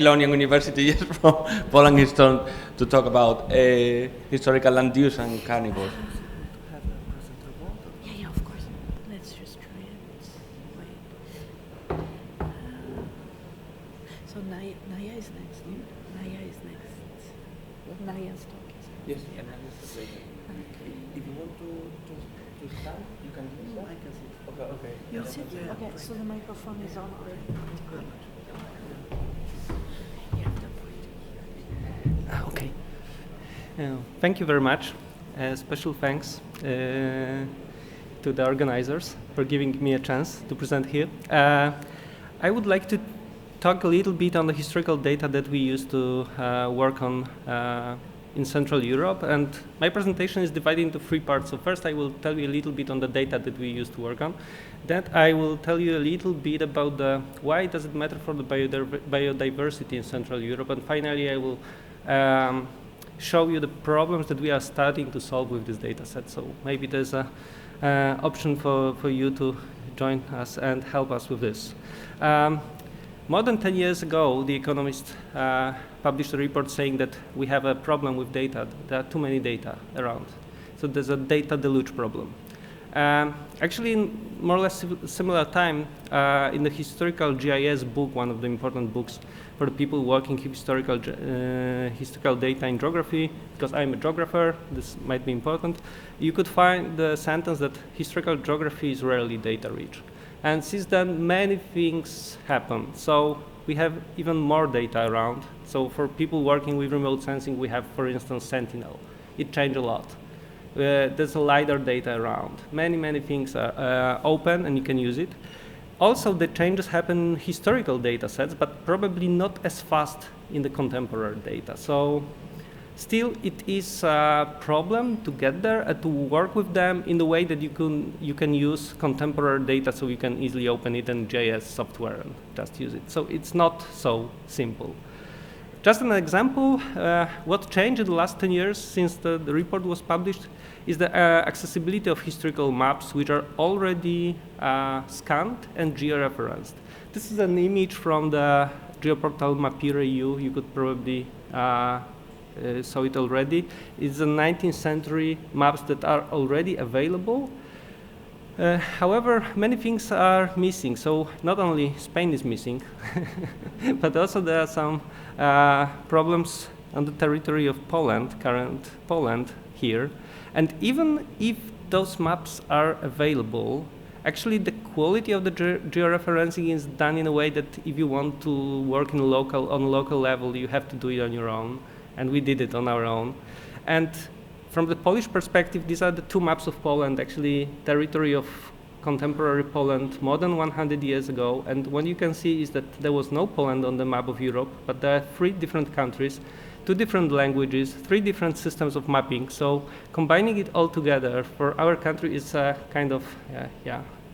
Jagiellonian University, yes, from Poland is to talk about historical land use and carnivores. Yeah, of course. Let's just try it. Wait. So Naya is next. Naya is next. What Naya's talk is. Yes. Yeah. Okay. If you want to stand, you can do that. I can sit. Okay. You'll sit? Yeah. Okay, so the microphone is on already. Good. Okay. Thank you very much. Special thanks to the organizers for giving me a chance to present here. I would like to talk a little bit on the historical data that we used to work on in Central Europe, and my presentation is divided into three parts. So first I will tell you a little bit on the data that we used to work on. Then I will tell you a little bit about why does it matter for the biodiversity in Central Europe, and finally I will show you the problems that we are starting to solve with this data set. So maybe there's an option for you to join us and help us with this. More than 10 years ago, The Economist published a report saying that we have a problem with data. There are too many data around. So there's a data deluge problem. Actually, in more or less similar time, in the historical GIS book, one of the important books for the people working historical data in geography, because I'm a geographer, this might be important, you could find the sentence that historical geography is rarely data rich. And since then, many things happen. So we have even more data around. So for people working with remote sensing, we have, for instance, Sentinel. It changed a lot. There's a LiDAR data around. Many things are open and you can use it. Also, the changes happen in historical data sets, but probably not as fast in the contemporary data. So still, it is a problem to get there and to work with them in the way that you can use contemporary data, so you can easily open it in JS software and just use it. So it's not so simple. Just an example, what changed in the last 10 years since the report was published is the accessibility of historical maps, which are already scanned and georeferenced. This is an image from the geoportal Mapire.eu. You could probably saw it already. It's the 19th century maps that are already available. However, many things are missing. So not only Spain is missing, but also there are some problems on the territory of Poland, current Poland here. And even if those maps are available, actually the quality of the georeferencing is done in a way that if you want to work on a local level, you have to do it on your own. And we did it on our own. And from the Polish perspective, these are the two maps of Poland, actually territory of contemporary Poland more than 100 years ago. And what you can see is that there was no Poland on the map of Europe, but there are three different countries, two different languages, three different systems of mapping. So combining it all together for our country is a kind of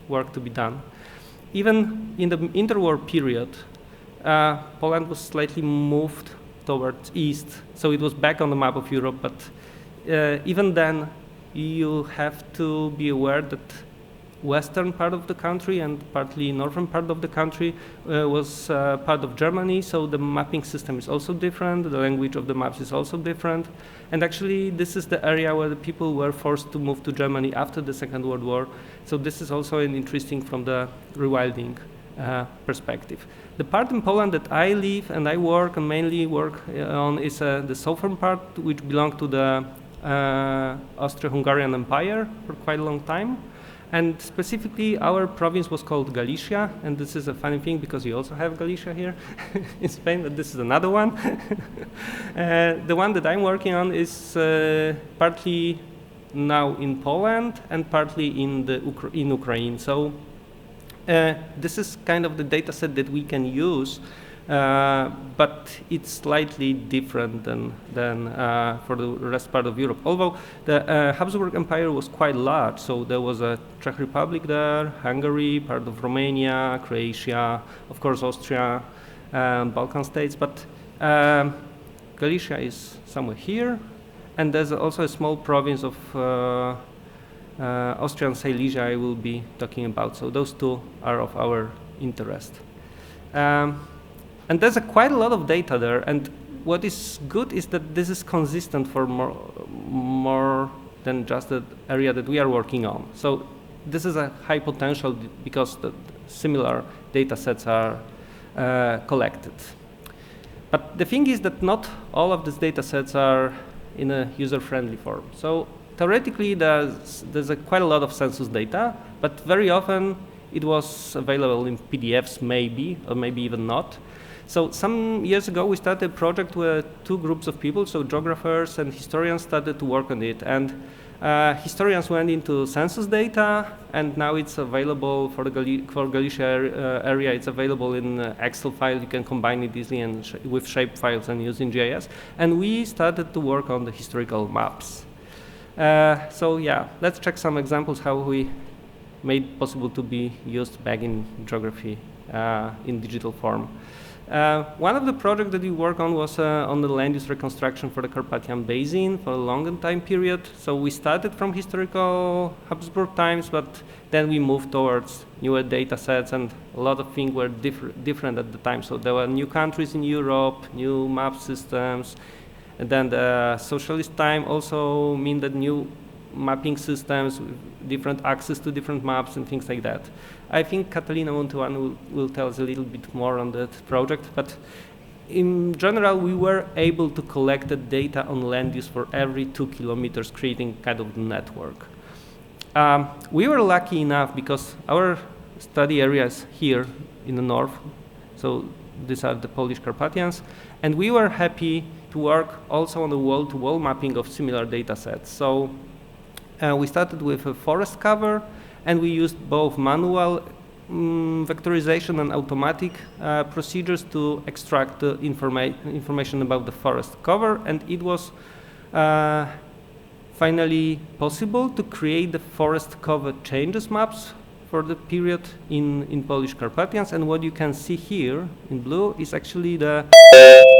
work to be done. Even in the interwar period, Poland was slightly moved towards east, so it was back on the map of Europe, but even then you have to be aware that western part of the country and partly northern part of the country was part of Germany, so the mapping system is also different, the language of the maps is also different, and actually this is the area where the people were forced to move to Germany after the Second World War, so this is also an interesting from the rewilding perspective. The part in Poland that I live and I work and mainly work on is the southern part, which belonged to the Austro-Hungarian Empire for quite a long time. And specifically, our province was called Galicia, and this is a funny thing because you also have Galicia here in Spain, but this is another one. The one that I'm working on is partly now in Poland and partly in Ukraine. So this is kind of the data set that we can use, but it's slightly different than for the rest part of Europe. Although the Habsburg Empire was quite large, so there was a Czech Republic there, Hungary, part of Romania, Croatia, of course Austria, Balkan states, but Galicia is somewhere here, and there's also a small province of Austrian Silesia I will be talking about. So those two are of our interest. And there's quite a lot of data there. And what is good is that this is consistent for more than just the area that we are working on. So this is a high potential because the similar data sets are collected. But the thing is that not all of these data sets are in a user-friendly form. So theoretically, there's quite a lot of census data, but very often it was available in PDFs maybe, or maybe even not. So some years ago, we started a project where two groups of people, so geographers and historians, started to work on it. And historians went into census data, and now it's available for the Galicia area. It's available in Excel file. You can combine it easily and with shape files and use in GIS. And we started to work on the historical maps. So yeah, let's check some examples how we made possible to be used back in geography in digital form. One of the projects that we worked on was on the land use reconstruction for the Carpathian Basin for a long time period. So we started from historical Habsburg times, but then we moved towards newer data sets, and a lot of things were different at the time. So there were new countries in Europe, new map systems, and then the socialist time also mean that new mapping systems, different access to different maps and things like that. I think Catalina Montuan will tell us a little bit more on that project, but in general, we were able to collect the data on land use for every 2 kilometers, creating kind of the network. We were lucky enough because our study area is here in the north, so these are the Polish Carpathians, and we were happy to work also on the wall-to-wall mapping of similar data sets. So we started with a forest cover, and we used both manual vectorization and automatic procedures to extract the information about the forest cover, and it was finally possible to create the forest cover changes maps for the period in Polish Carpathians. And what you can see here in blue is actually the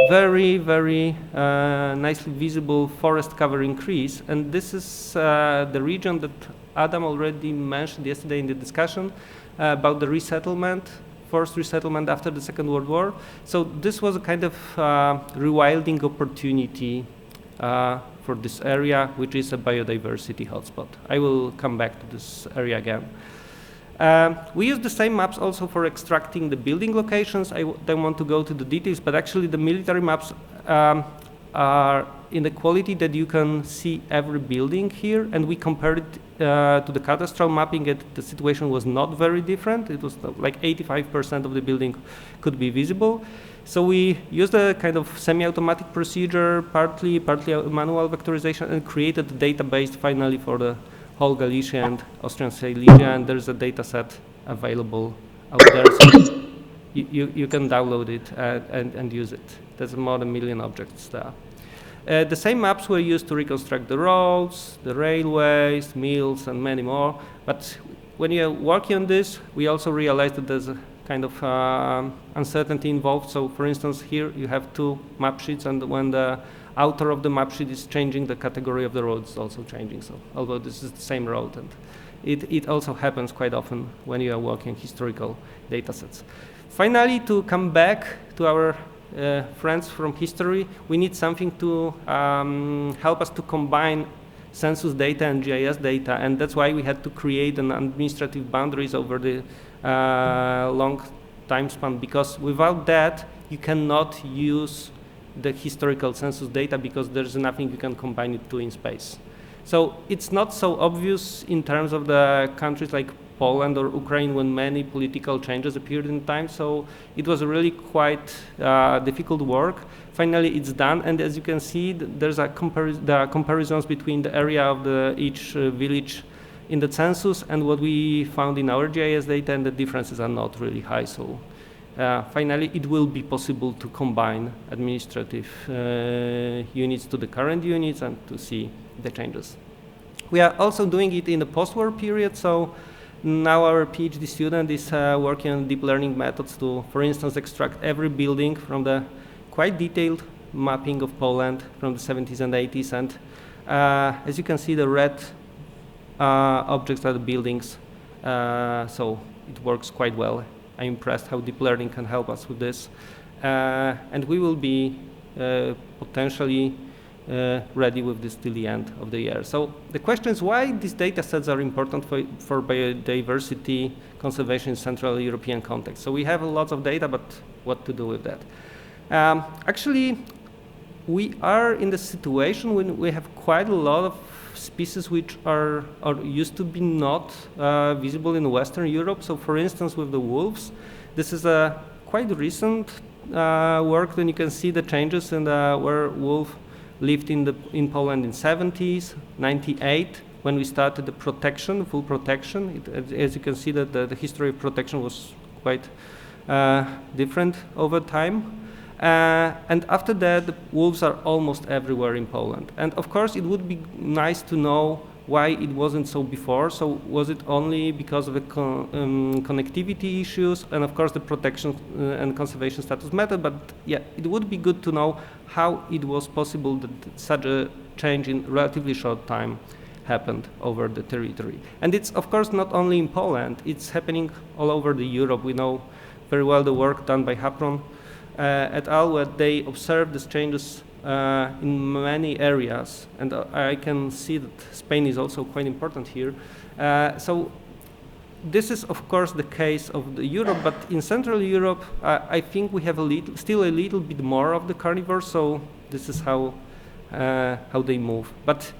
very, very nicely visible forest cover increase. And this is the region that Adam already mentioned yesterday in the discussion about the resettlement, forced resettlement after the Second World War. So this was a kind of rewilding opportunity for this area, which is a biodiversity hotspot. I will come back to this area again. We use the same maps also for extracting the building locations. I don't want to go to the details, but actually the military maps are in the quality that you can see every building here, and we compared it to the cadastral mapping, and the situation was not very different. It was like 85% of the building could be visible. So we used a kind of semi-automatic procedure, partly manual vectorization, and created a database finally for the whole Galicia and Austrian Silesia, and there's a data set available out there. So you can download it and use it. There's more than 1 million objects there. The same maps were used to reconstruct the roads, the railways, mills, and many more. But when you're working on this, we also realized that there's a kind of uncertainty involved. So for instance, here you have 2 map sheets, and when the author of the map sheet is changing, the category of the road is also changing. So although this is the same road, and it also happens quite often when you are working historical data sets. Finally, to come back to our friends from history, we need something to help us to combine census data and GIS data, and that's why we had to create an administrative boundaries over the long time span, because without that, you cannot use the historical census data because there's nothing you can combine it to in space. So it's not so obvious in terms of the countries like Poland or Ukraine when many political changes appeared in time. So it was really quite difficult work. Finally, it's done, and as you can see, there's there are comparisons between the area of each village in the census and what we found in our GIS data, and the differences are not really high. So finally, it will be possible to combine administrative units to the current units and to see the changes. We are also doing it in the post-war period. So now our PhD student is working on deep learning methods to, for instance, extract every building from the quite detailed mapping of Poland from the 70s and 80s. And as you can see, the red objects are the buildings. So it works quite well. I'm impressed how deep learning can help us with this. and we will be potentially ready with this till the end of the year. So the question is why these data sets are important for biodiversity conservation in Central European context. So we have lots of data, but what to do with that? Actually, we are in the situation when we have quite a lot of species which are used to be not visible in Western Europe. So for instance, with the wolves, this is a quite recent work. Then you can see the changes in where wolf lived in Poland in 70s, 98, when we started the protection, full protection. As you can see that the history of protection was quite different over time. And after that, the wolves are almost everywhere in Poland. And of course, it would be nice to know why it wasn't so before. So was it only because of the connectivity issues? And of course, the protection and conservation status matter. But yeah, it would be good to know how it was possible that such a change in relatively short time happened over the territory. And it's of course not only in Poland, it's happening all over the Europe. We know very well the work done by Hapron et al., where they observed these changes in many areas, and I can see that Spain is also quite important here. So this is of course the case of the Europe, but in Central Europe, I think we have still a little bit more of the carnivores. So this is how they move. But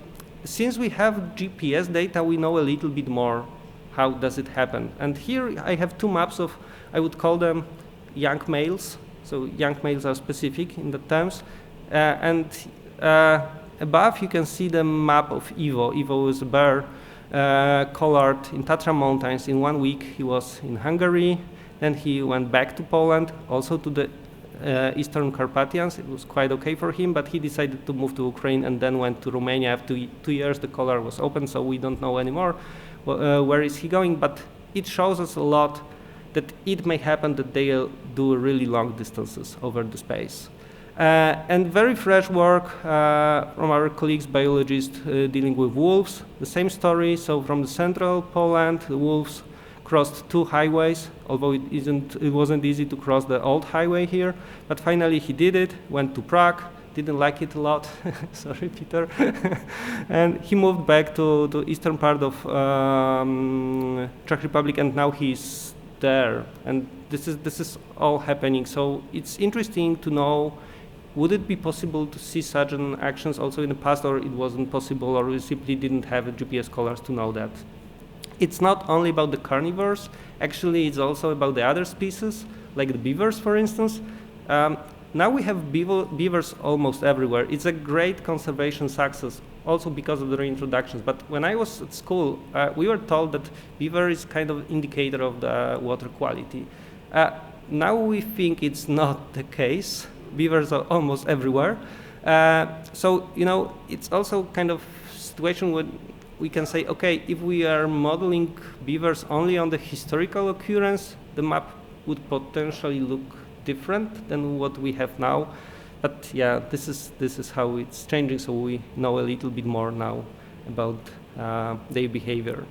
since we have GPS data, we know a little bit more how does it happen. And here I have two maps of, I would call them young males. So young males are specific in the terms. And above you can see the map of Ivo. Ivo is a bear colored in Tatra Mountains. In 1 week he was in Hungary, then he went back to Poland, also to the Eastern Carpathians. It was quite okay for him, but he decided to move to Ukraine and then went to Romania. After 2 years the collar was open, so we don't know anymore where is he going, but it shows us a lot that it may happen that they do really long distances over the space. And very fresh work from our colleagues, biologists dealing with wolves. The same story, so from the central Poland, the wolves crossed 2 highways, although it wasn't easy to cross the old highway here, but finally he did it, went to Prague, didn't like it a lot, sorry Peter, and he moved back to the eastern part of Czech Republic, and now he's there, and this is all happening. So it's interesting to know, would it be possible to see such an actions also in the past, or it wasn't possible, or we simply didn't have GPS collars to know that? It's not only about the carnivores, actually it's also about the other species, like the beavers, for instance. Now we have beavers almost everywhere. It's a great conservation success, also because of the reintroductions. But when I was at school, we were told that beaver is kind of indicator of the water quality. Now we think it's not the case. Beavers are almost everywhere. So, you know, it's also kind of situation where we can say, okay, if we are modeling beavers only on the historical occurrence, the map would potentially look different than what we have now. But yeah, this is how it's changing, so we know a little bit more now about their behavior.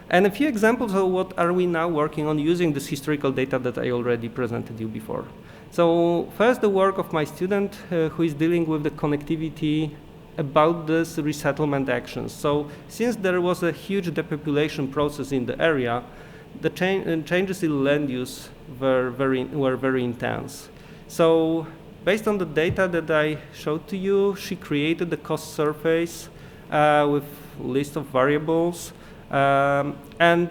And a few examples of what are we now working on using this historical data that I already presented you before. So first, the work of my student who is dealing with the connectivity about this resettlement actions. So since there was a huge depopulation process in the area, the changes in land use were very intense. So based on the data that I showed to you, she created the cost surface with a list of variables, and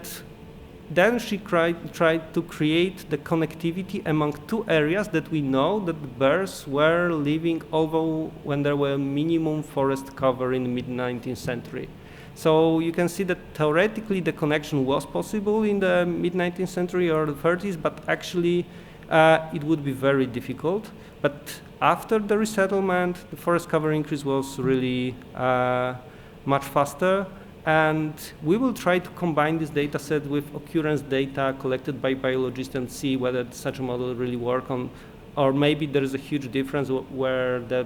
then she tried to create the connectivity among 2 areas that we know that the bears were living, although when there were minimum forest cover in the mid-19th century. So you can see that theoretically the connection was possible in the mid-19th century or the 30s, but actually it would be very difficult. But after the resettlement, the forest cover increase was really much faster. And we will try to combine this data set with occurrence data collected by biologists and see whether such a model really works on, or maybe there is a huge difference where the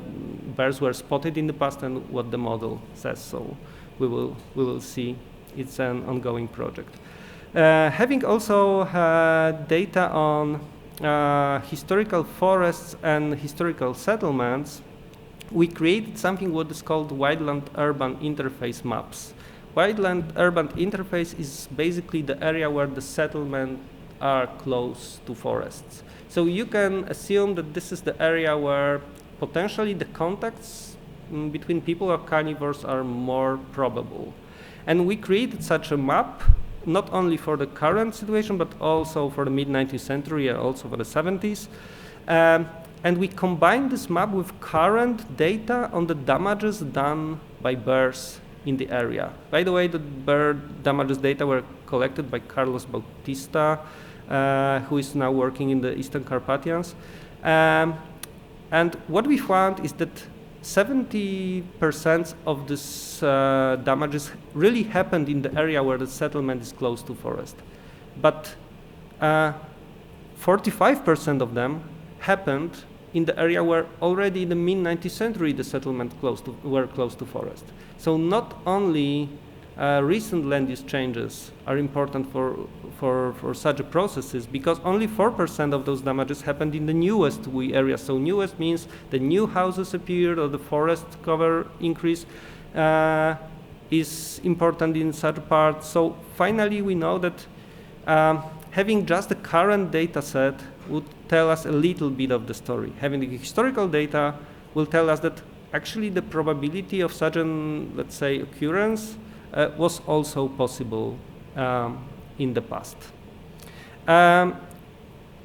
bears were spotted in the past and what the model says. So we will see. It's an ongoing project. Having also data on historical forests and historical settlements, we created something what is called wildland-urban interface maps. Wildland-urban interface is basically the area where the settlements are close to forests. So you can assume that this is the area where potentially the contacts between people or carnivores are more probable. And we created such a map not only for the current situation, but also for the mid-19th century and also for the 70s. And we combined this map with current data on the damages done by bears in the area. By the way, the bear damages data were collected by Carlos Bautista, who is now working in the Eastern Carpathians. And what we found is that 70% of this damages really happened in the area where the settlement is close to forest. But 45% of them happened in the area where already in the mid-19th century the settlement were close to forest. So not only recent land use changes are important for such processes, because only 4% of those damages happened in the newest areas. So newest means the new houses appeared or the forest cover increase is important in such parts. So finally we know that having just the current data set would tell us a little bit of the story. Having the historical data will tell us that actually the probability of such an, let's say, occurrence was also possible in the past.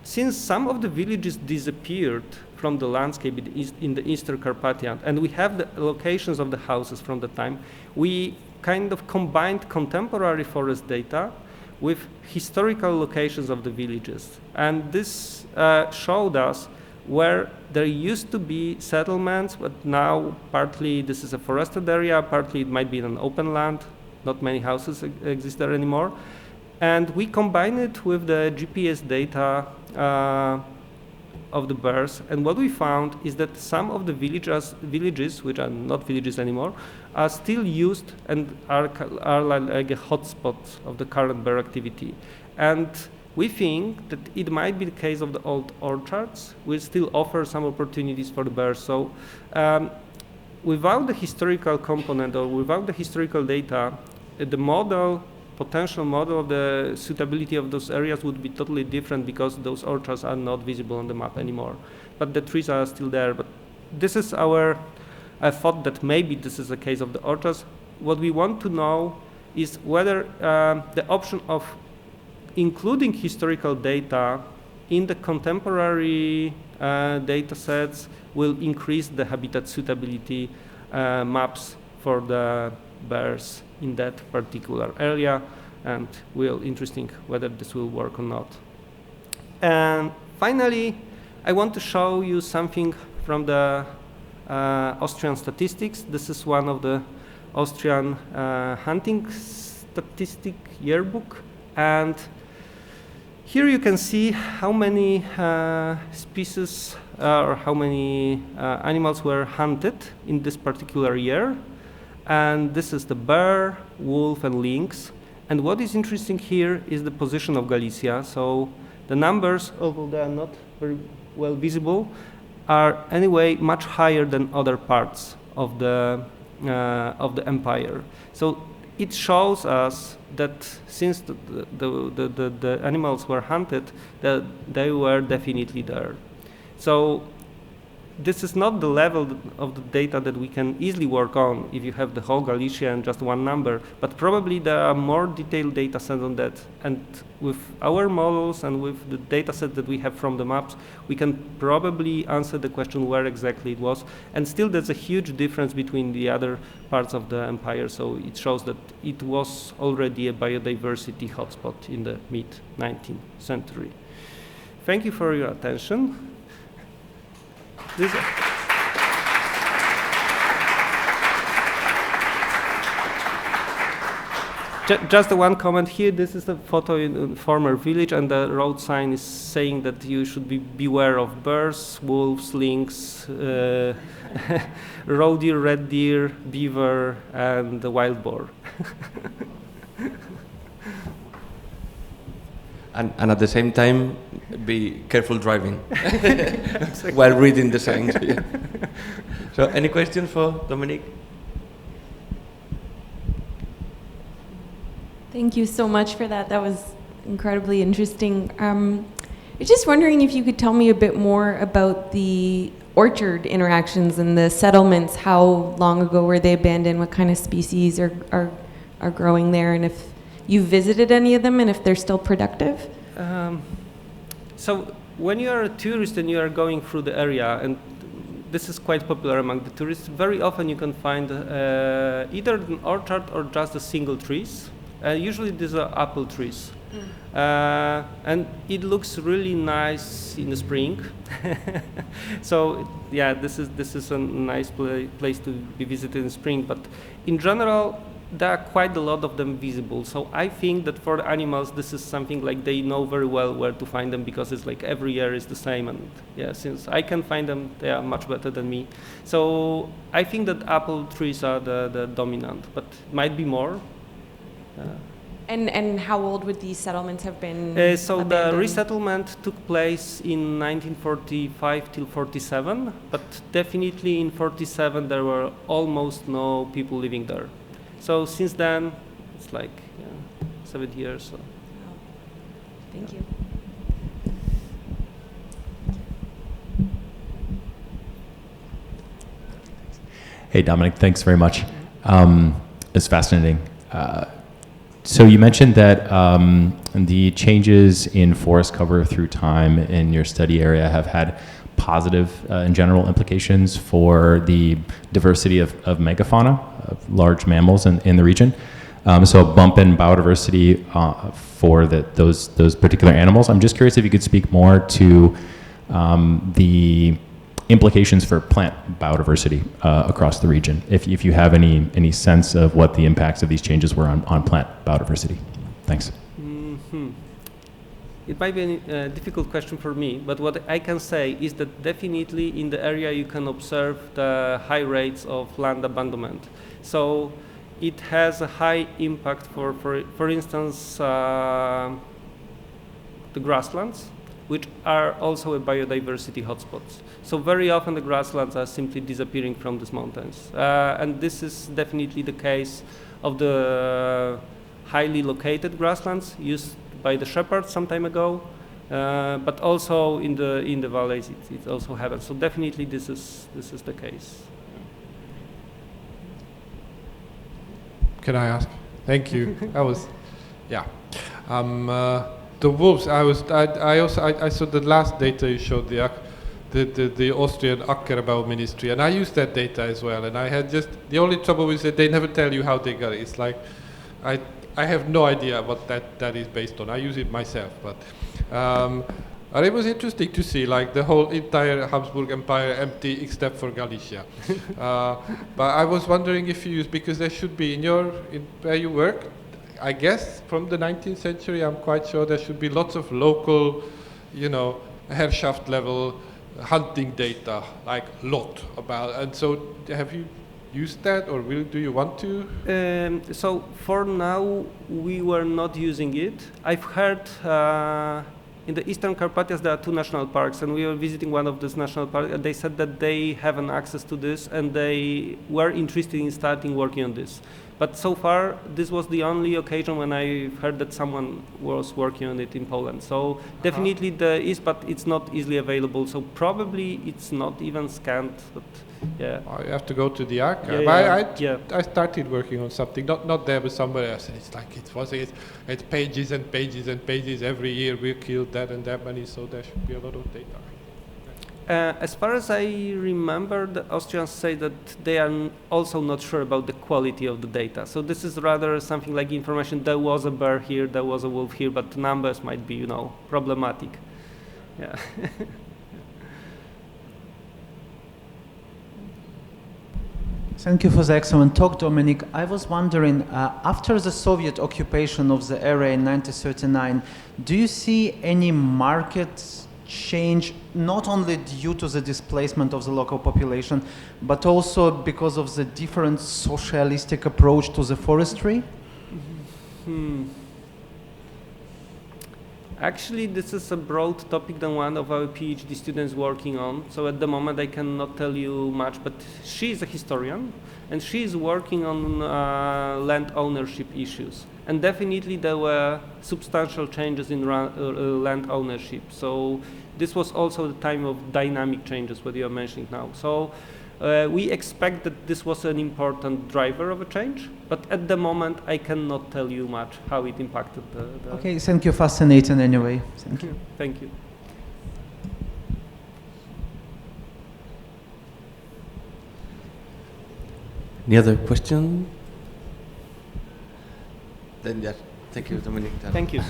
Since some of the villages disappeared from the landscape in the Eastern Carpathian, and we have the locations of the houses from the time, we kind of combined contemporary forest data with historical locations of the villages. And this showed us where there used to be settlements, but now partly this is a forested area, partly it might be an open land, not many houses exist there anymore. And we combine it with the GPS data of the bears, and what we found is that some of the villages, which are not villages anymore, are still used and are like a hotspot of the current bear activity. And we think that it might be the case of the old orchards, which still offer some opportunities for the bears. So without the historical component or without the historical data, the potential model of the suitability of those areas would be totally different, because those orchards are not visible on the map anymore. But the trees are still there. But this is our thought that maybe this is the case of the orchards. What we want to know is whether the option of including historical data in the contemporary data sets will increase the habitat suitability maps for the bears in that particular area, and interesting whether this will work or not. And finally, I want to show you something from the Austrian statistics. This is one of the Austrian hunting statistic yearbook, and here you can see how many species or how many animals were hunted in this particular year. And this is the bear, wolf, and lynx. And what is interesting here is the position of Galicia. So the numbers, although they are not very well visible, are anyway much higher than other parts of the empire. So it shows us that since the animals were hunted, that they were definitely there. So this is not the level of the data that we can easily work on if you have the whole Galicia and just one number, but probably there are more detailed data sets on that. And with our models and with the data set that we have from the maps, we can probably answer the question where exactly it was. And still there's a huge difference between the other parts of the empire, so it shows that it was already a biodiversity hotspot in the mid-19th century. Thank you for your attention. Just the one comment here. This is a photo in a former village, and the road sign is saying that you should beware of bears, wolves, lynx, roe deer, red deer, beaver, and the wild boar. and at the same time be careful driving while reading the signs. Yeah. So, any questions for Dominik? Thank you so much for that. That was incredibly interesting. I was just wondering if you could tell me a bit more about the orchard interactions and the settlements. How long ago were they abandoned? What kind of species are growing there? And if you visited any of them and if they're still productive? So when you are a tourist and you are going through the area, and this is quite popular among the tourists, very often you can find either an orchard or just a single trees. Usually these are apple trees. And it looks really nice in the spring. So yeah, this is a nice place to be visited in spring, but in general there are quite a lot of them visible. So I think that for the animals this is something like they know very well where to find them, because it's like every year is the same, and yeah, since I can find them, they are much better than me. So I think that apple trees are the dominant, but might be more. And how old would these settlements have been? So abandoned? the resettlement took place in 1945 till 47, but definitely in 47 there were almost no people living there. So since then, it's like 7 years. So. Thank you. Hey, Dominik, thanks very much. It's fascinating. So you mentioned that the changes in forest cover through time in your study area have had positive and general implications for the diversity of megafauna, of large mammals in the region. So a bump in biodiversity for those particular animals. I'm just curious if you could speak more to the implications for plant biodiversity across the region, if you have any sense of what the impacts of these changes were on plant biodiversity. Thanks. Mm-hmm. It might be a difficult question for me, but what I can say is that definitely in the area you can observe the high rates of land abandonment. So it has a high impact for instance, the grasslands, which are also a biodiversity hotspots. So very often the grasslands are simply disappearing from these mountains. And this is definitely the case of the highly located grasslands used by the shepherds some time ago, but also in the valleys it also happens. So definitely this is the case. Can I ask? Thank you. That was, yeah. The wolves. I saw the last data you showed, the Austrian Ackerbau Ministry, and I used that data as well. And I had just the only trouble is that they never tell you how they got it. It's like I have no idea what that is based on. I use it myself, but it was interesting to see like the whole entire Habsburg Empire empty except for Galicia. But I was wondering if you use, because there should be in where you work, I guess from the 19th century, I'm quite sure there should be lots of local, Herrschaft level hunting data, like lot about. And so have you used that, or do you want to? So for now, we were not using it. I've heard in the Eastern Carpathians there are 2 national parks, and we were visiting one of these national parks, and they said that they have an access to this, and they were interested in starting working on this. But so far, this was the only occasion when I heard that someone was working on it in Poland. So definitely there is, but it's not easily available. So probably it's not even scanned. But yeah, I have to go to the archive. I started working on something, not there, but somewhere else, and it's like it's pages and pages and pages. Every year we killed that and that many, so there should be a lot of data. As far as I remember, the Austrians say that they are also not sure about the quality of the data. So this is rather something like information, there was a bear here, there was a wolf here, but the numbers might be, problematic. Yeah. Thank you for the excellent talk, Dominik. I was wondering, after the Soviet occupation of the area in 1939, do you see any market change, not only due to the displacement of the local population, but also because of the different socialistic approach to the forestry? Actually, this is a broad topic than one of our PhD students working on. So at the moment, I cannot tell you much, but she is a historian, and she is working on land ownership issues. And definitely there were substantial changes in land ownership. So this was also the time of dynamic changes, what you are mentioning now. So we expect that this was an important driver of a change, but at the moment I cannot tell you much how it impacted the Okay, thank you. Fascinating anyway. Thank you. Thank you. Any other question? Then yes, thank you, Dominik. Thank you.